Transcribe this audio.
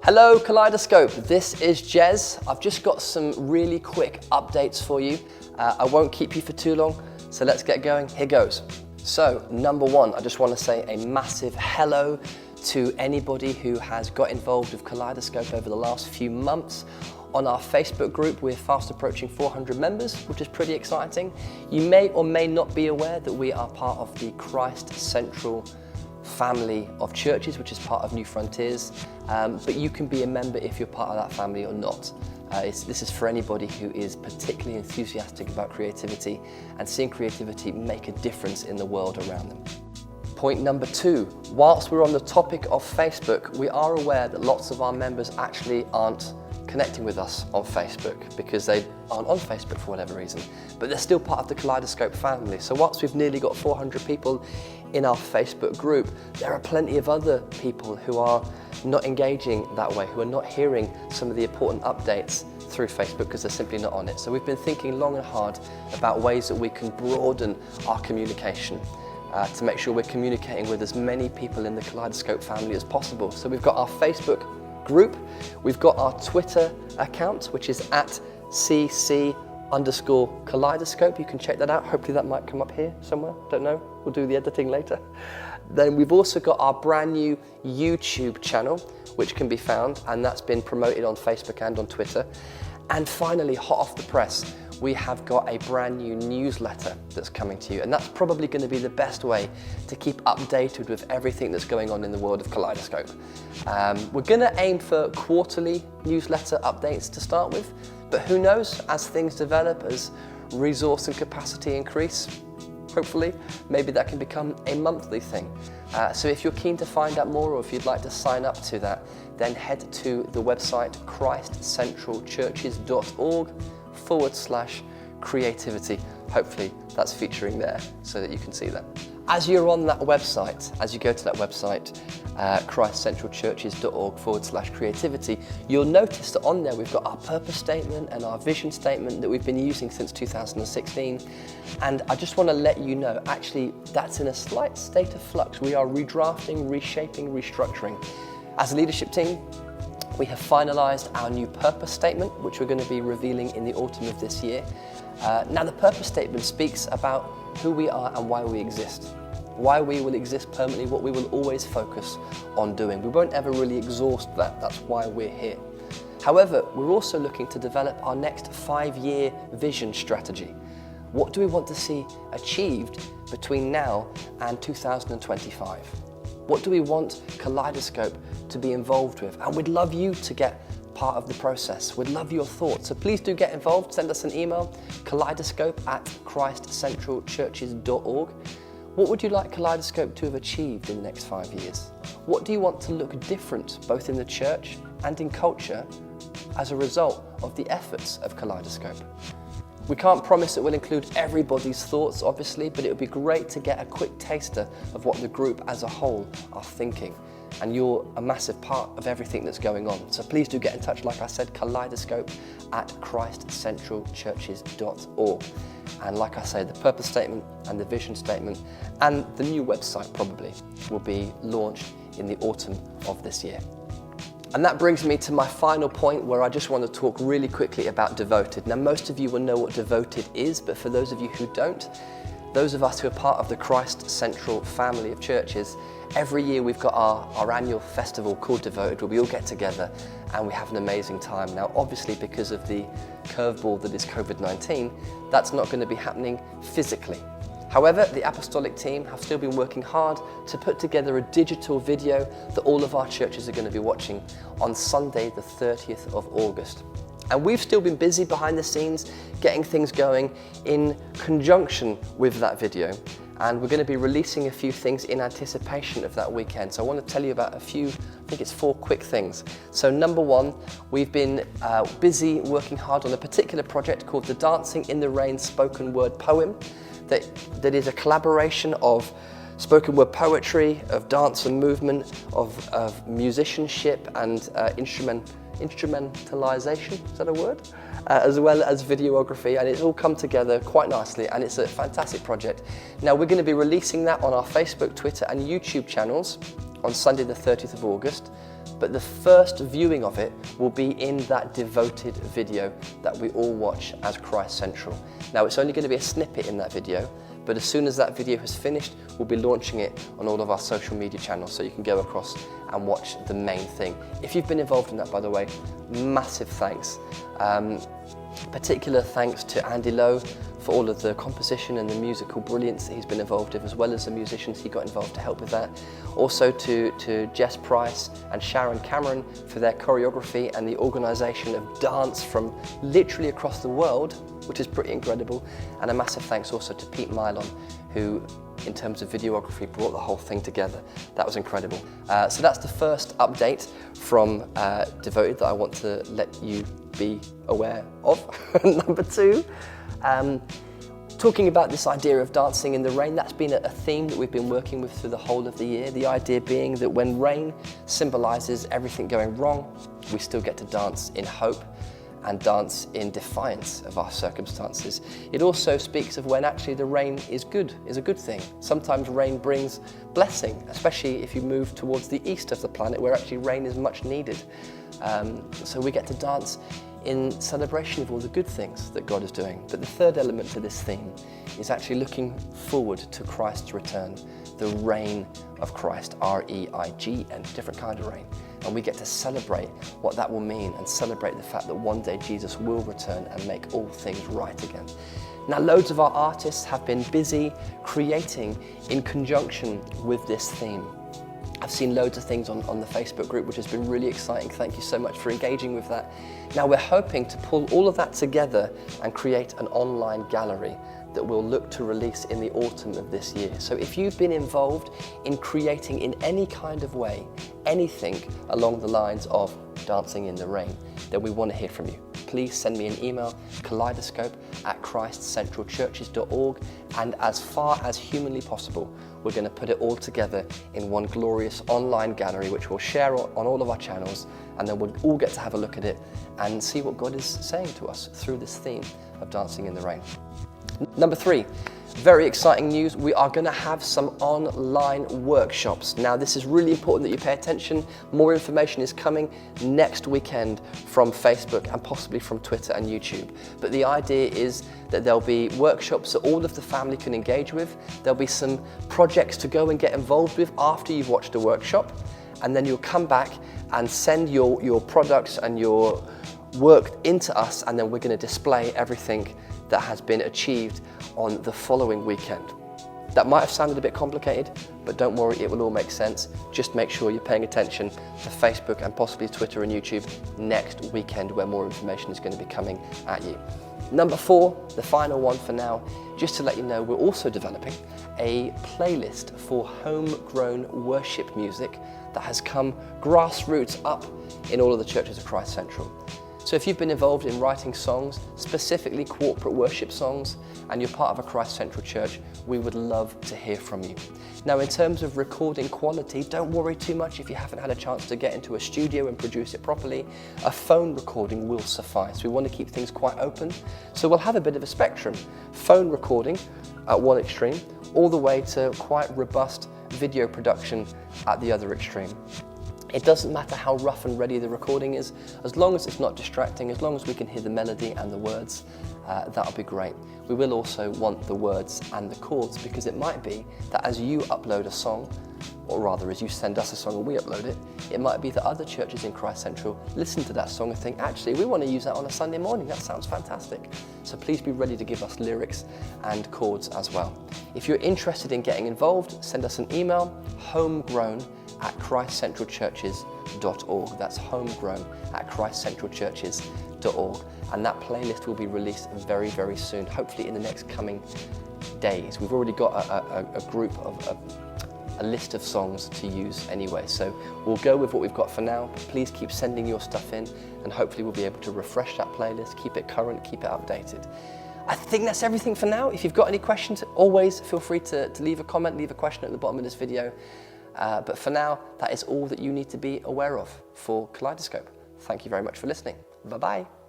Hello Kaleidoscope, this is Jez. I've just got some really quick updates for you. I won't keep you for too long, so let's get going. Here goes. So, number one, I just want to say a massive hello to anybody who has got involved with Kaleidoscope over the last few months. On our Facebook group, we're fast approaching 400 members, which is pretty exciting. You may or may not be aware that we are part of the Christ Central family of churches, which is part of New Frontiers, but you can be a member if you're part of that family or not. This is for anybody who is particularly enthusiastic about creativity and seeing creativity make a difference in the world around them. Point number two, whilst we're on the topic of Facebook, we are aware that lots of our members actually aren't connecting with us on Facebook because they aren't on Facebook for whatever reason, but they're still part of the Kaleidoscope family. So whilst we've nearly got 400 people in our Facebook group, there are plenty of other people who are not engaging that way, who are not hearing some of the important updates through Facebook because they're simply not on it. So we've been thinking long and hard about ways that we can broaden our communication to make sure we're communicating with as many people in the Kaleidoscope family as possible. So we've got our Facebook group, we've got our Twitter account, which is at @cc_Kaleidoscope. You can check that out. Hopefully that might come up here somewhere. Don't know. We'll do the editing later. Then we've also got our brand new YouTube channel, which can be found, and that's been promoted on Facebook and on Twitter. And finally, hot off the press, we have got a brand new newsletter that's coming to you, and that's probably going to be the best way to keep updated with everything that's going on in the world of Kaleidoscope. We're going to aim for quarterly newsletter updates to start with, but who knows, as things develop, as resource and capacity increase, hopefully, maybe that can become a monthly thing. So if you're keen to find out more, or if you'd like to sign up to that, then head to the website christcentralchurches.org/creativity. Hopefully that's featuring there so that you can see that. As you're on that website, as you go to that website, christcentralchurches.org/creativity, you'll notice that on there we've got our purpose statement and our vision statement that we've been using since 2016. And I just want to let you know, actually, that's in a slight state of flux. We are redrafting, reshaping, restructuring. As a leadership team, we have finalised our new purpose statement, which we're going to be revealing in the autumn of this year. Now, the purpose statement speaks about who we are and why we exist, why we will exist permanently, what we will always focus on doing. We won't ever really exhaust that, that's why we're here. However, we're also looking to develop our next 5-year vision strategy. What do we want to see achieved between now and 2025? What do we want Kaleidoscope to be involved with? And we'd love you to get part of the process. We'd love your thoughts. So please do get involved. Send us an email, kaleidoscope@christcentralchurches.org. What would you like Kaleidoscope to have achieved in the next 5 years? What do you want to look different, both in the church and in culture, as a result of the efforts of Kaleidoscope? We can't promise that we'll include everybody's thoughts, obviously, but it would be great to get a quick taster of what the group as a whole are thinking. And you're a massive part of everything that's going on. So please do get in touch, like I said, kaleidoscope@christcentralchurches.org. And like I say, the purpose statement and the vision statement and the new website probably will be launched in the autumn of this year. And that brings me to my final point, where I just want to talk really quickly about Devoted. Now, most of you will know what Devoted is, but for those of you who don't, those of us who are part of the Christ Central family of churches, every year we've got our annual festival called Devoted, where we all get together and we have an amazing time. Now, obviously, because of the curveball that is COVID-19, that's not going to be happening physically. However, the apostolic team have still been working hard to put together a digital video that all of our churches are going to be watching on Sunday, the 30th of August. And we've still been busy behind the scenes getting things going in conjunction with that video. And we're going to be releasing a few things in anticipation of that weekend. So I want to tell you about a few, I think it's 4 quick things. So number one, we've been busy working hard on a particular project called the Dancing in the Rain spoken word poem. That is a collaboration of spoken word poetry, of dance and movement, of musicianship and instrumentalization, is that a word? As well as videography, and it's all come together quite nicely, and it's a fantastic project. Now, we're going to be releasing that on our Facebook, Twitter and YouTube channels on Sunday the 30th of August. but the first viewing of it will be in that devoted video that we all watch as Christ Central. Now, it's only going to be a snippet in that video, but as soon as that video has finished, we'll be launching it on all of our social media channels, so you can go across and watch the main thing. If you've been involved in that, by the way, massive thanks. Particular thanks to Andy Lowe for all of the composition and the musical brilliance that he's been involved with, as well as the musicians he got involved to help with that. Also to Jess Price and Sharon Cameron for their choreography and the organisation of dance from literally across the world, which is pretty incredible. And a massive thanks also to Pete Mylon, who in terms of videography brought the whole thing together. That was incredible. So that's the first update from Devoted that I want to let you be aware of. Number two, talking about this idea of dancing in the rain, that's been a theme that we've been working with through the whole of the year. The idea being that when rain symbolises everything going wrong, we still get to dance in hope and dance in defiance of our circumstances. It also speaks of when actually the rain is good, is a good thing. Sometimes rain brings blessing, especially if you move towards the east of the planet where actually rain is much needed. So we get to dance in celebration of all the good things that God is doing. But the third element to this theme is actually looking forward to Christ's return, the reign of Christ, R-E-I-G-N, different kind of reign. And we get to celebrate what that will mean and celebrate the fact that one day Jesus will return and make all things right again. Now, loads of our artists have been busy creating in conjunction with this theme. I've seen loads of things on the Facebook group, which has been really exciting. Thank you so much for engaging with that. Now we're hoping to pull all of that together and create an online gallery that we'll look to release in the autumn of this year. So if you've been involved in creating in any kind of way, anything along the lines of dancing in the rain, then we want to hear from you. Please send me an email, kaleidoscope@christcentralchurches.org, and as far as humanly possible, we're going to put it all together in one glorious online gallery, which we'll share on all of our channels, and then we'll all get to have a look at it and see what God is saying to us through this theme of dancing in the rain. Number three, very exciting news. We are going to have some online workshops. Now, this is really important that you pay attention. More information is coming next weekend from Facebook and possibly from Twitter and YouTube. But the idea is that there'll be workshops that all of the family can engage with. There'll be some projects to go and get involved with after you've watched a workshop. And then you'll come back and send your products and your work into us, and then we're going to display everything that has been achieved on the following weekend. That might have sounded a bit complicated, but don't worry, it will all make sense. Just make sure you're paying attention to Facebook and possibly Twitter and YouTube next weekend, where more information is going to be coming at you. Number four, the final one for now, just to let you know, we're also developing a playlist for homegrown worship music that has come grassroots up in all of the churches of Christ Central. So if you've been involved in writing songs, specifically corporate worship songs, and you're part of a Christ Central church, we would love to hear from you. Now, in terms of recording quality, don't worry too much if you haven't had a chance to get into a studio and produce it properly. A phone recording will suffice. We want to keep things quite open, so we'll have a bit of a spectrum. Phone recording at one extreme, all the way to quite robust video production at the other extreme. It doesn't matter how rough and ready the recording is, as long as it's not distracting, as long as we can hear the melody and the words, that'll be great. We will also want the words and the chords, because it might be that as you upload a song, or rather as you send us a song and we upload it, it might be that other churches in Christ Central listen to that song and think, actually, we want to use that on a Sunday morning, that sounds fantastic. So please be ready to give us lyrics and chords as well. If you're interested in getting involved, send us an email, homegrown@christcentralchurches.org. That's homegrown@christcentralchurches.org. And that playlist will be released very, very soon, hopefully in the next coming days. We've already got a group of a list of songs to use anyway, so we'll go with what we've got for now. Please keep sending your stuff in, and hopefully we'll be able to refresh that playlist, keep it current, keep it updated. I think that's everything for now. If you've got any questions, always feel free to leave a comment, leave a question at the bottom of this video. But for now, that is all that you need to be aware of for Kaleidoscope. Thank you very much for listening. Bye-bye.